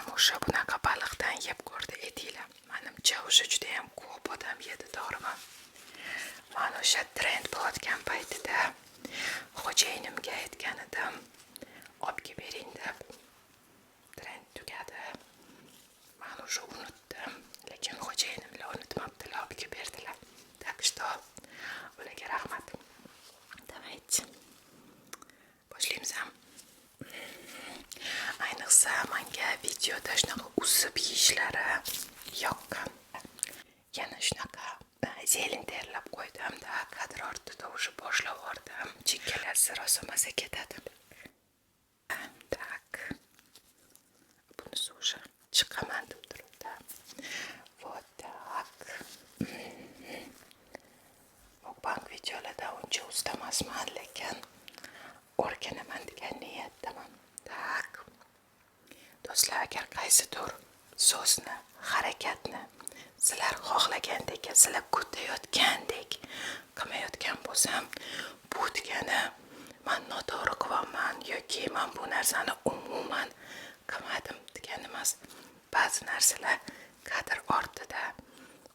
ham o'sha bunaqa baliqdan yeb ko'rdi edinglar. Menimcha o'sha juda ham ko'p odam yedi, to'g'rimi? Men o'sha trend bo'layotgan paytida xo'jayinimga aytgan edim, olib kelib bering deb. Trend tugadi. Men o'sha unutdim, lekin xo'jayinimlar unutmabdilar, olib kelib berdilar. Так что ularga rahmat. Давайте. Boshlaymiz. Ayniqsa menga videoda shunaqa usib yeyishlari yoqqan. Yana shunaqa zelin tayyorlab qo'ydimda, kadr ortida o'sha boshlab yubordim. Chekkalasi rosa maza ketadi. Так. Bunisi o'sha chiqaman deb turibdi. Вот так. Mukbang videolarda uncha usta emasman, lekin o'rganaman degan niyatdaman. Так. Do'stlar, agar qaysidir so'zni, harakatni sizlar xohlagandek, sizlar kutayotgandek qilmayotgan bo'lsam, bu degani men noto'g'ri qilyapman yoki men bu narsani umuman qilmadim degani emas. Ba'zi narsalar kadr ortida,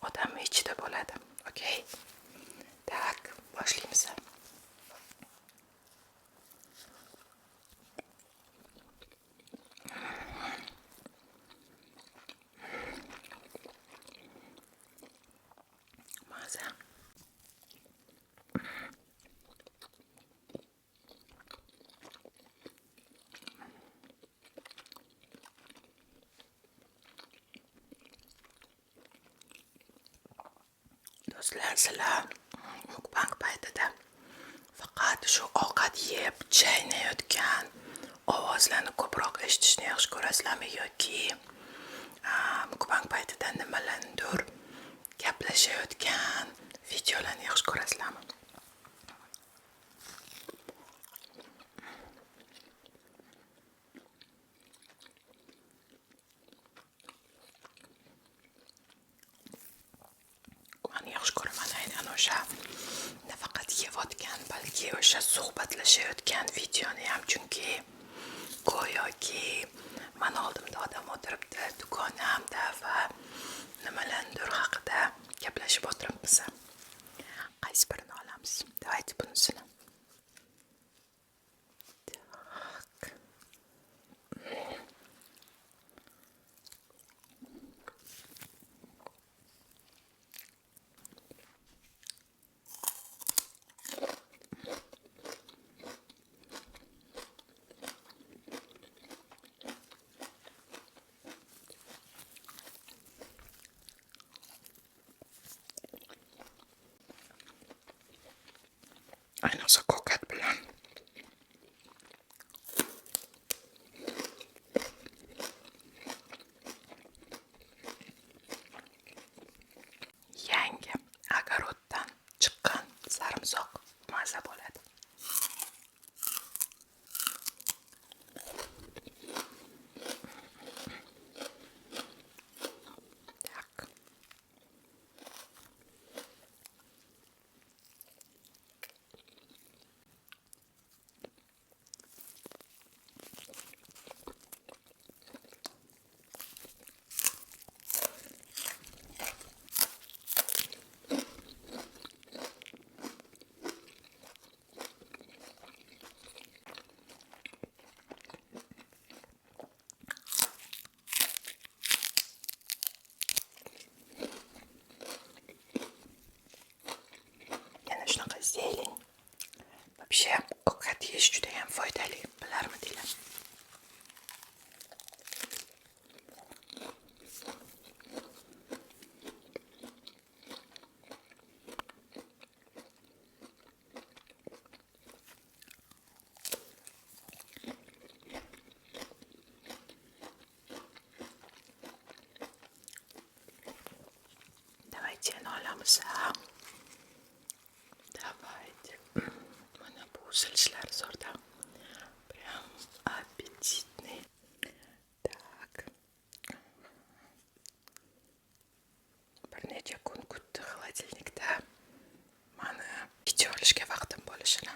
odam ichida bo'ladi. Okay? Tak, boshlaymiz. Do'stlar, sizlar mukbang paytida faqat shu ovqat yeb chaynayotgan ovozlarni ko'proq eshitishni yaxshi ko'rasizlarmi yoki mukbang paytida nimalarnidir gaplashayotgan videolarni yaxshi ko'rasizlarmi? Men yaxshi ko'raman aynan o'sha nafaqat yeyotgan, balki o'sha suhbatlashayotgan videoni ham, chunki go'yoki men oldimda odam o'tiribdi do'konimda va nimalarnidir haqida gaplashib o'tiribmiz. Qaysi birini olamiz? Давайте bunisini. Так. Ayniqsa ko'kat bilan. Yangi огородdan chiqqan sarimsoq maza bo'ladi. Tak. Shunaqa zeyling. Вообще, ovqat yeyish juda ham foydali, bilarmidinglar? Давайте olamiz. Давайте. Mana bu silishlar zo'rda. Прям аппетитный. Так. Bir necha kun kutdi xolodilnikda. Mana video olishga vaqtim bo'lishini.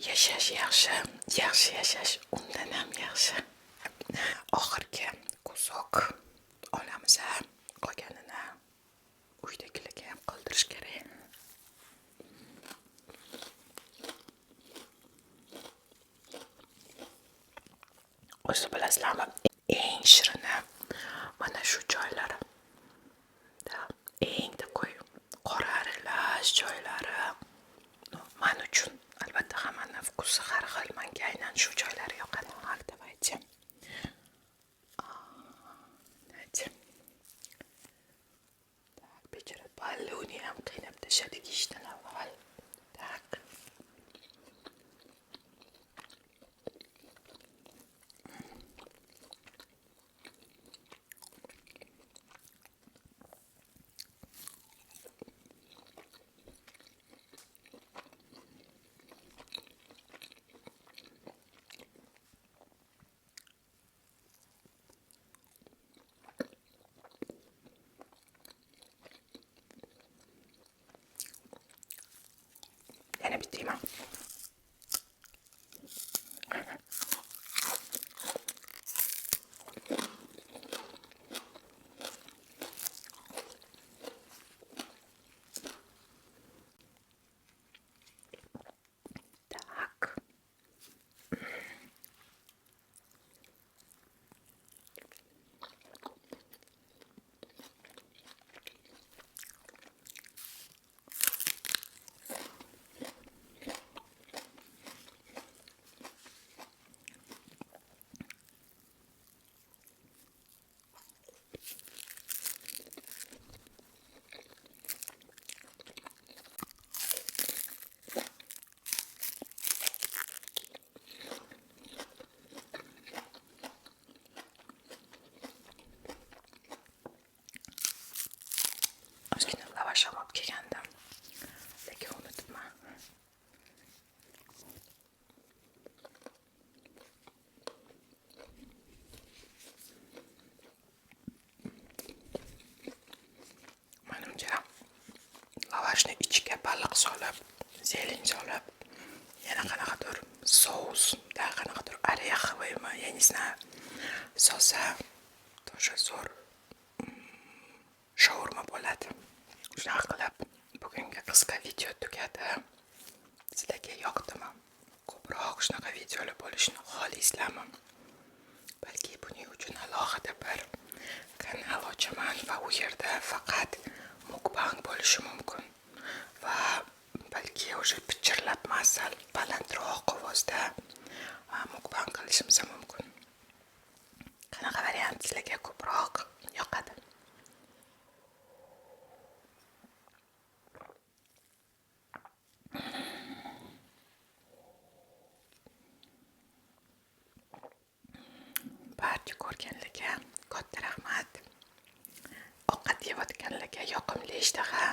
Yashash yaxshi, yaxshi yashash undan ham yaxshi. Oxirgi kuzok olamiz, qolganini uydagilarga ham qoldirish kerak. O'zi bilasizlarmi, eng shirini mana shu joylari. Eng qo'y qora aralash joylari. Men uchun albatta hammaning vkusi har xil, menga aynan shu joylari yoqadi. Давайте. Так, bechora baloni ham qiynab tashladik ishdan avval. Так. Yana bittiymi? Так. Ozgina lavash olib kelgandim, lekin unutibman. Menimcha lavashni ichiga baliq solib, zelin solib, yana qanaqadir sous, qanaqadir orexovыйmi, я не знаю, solsa тоже zo'r shaurma bo'ladi. Shunaqa qilib, bugungi qisqa video tugadi. Sizlarga yoqdimi? Ko'proq shunaqa videolar bo'lishini xohlaysizlarmi? Balki buning uchun alohida bir kanal ochaman va u yerda faqat mukbang bo'lishi mumkin. Va balki o'sha pichirlab masal balandroq ovozda mukbang qilishimiz mumkin. Qanaqa variant sizlarga ko'proq yoqadi? Barcha ko'rganlarga katta rahmat. Ovqat yeyotganlarga yoqimli ishtaha.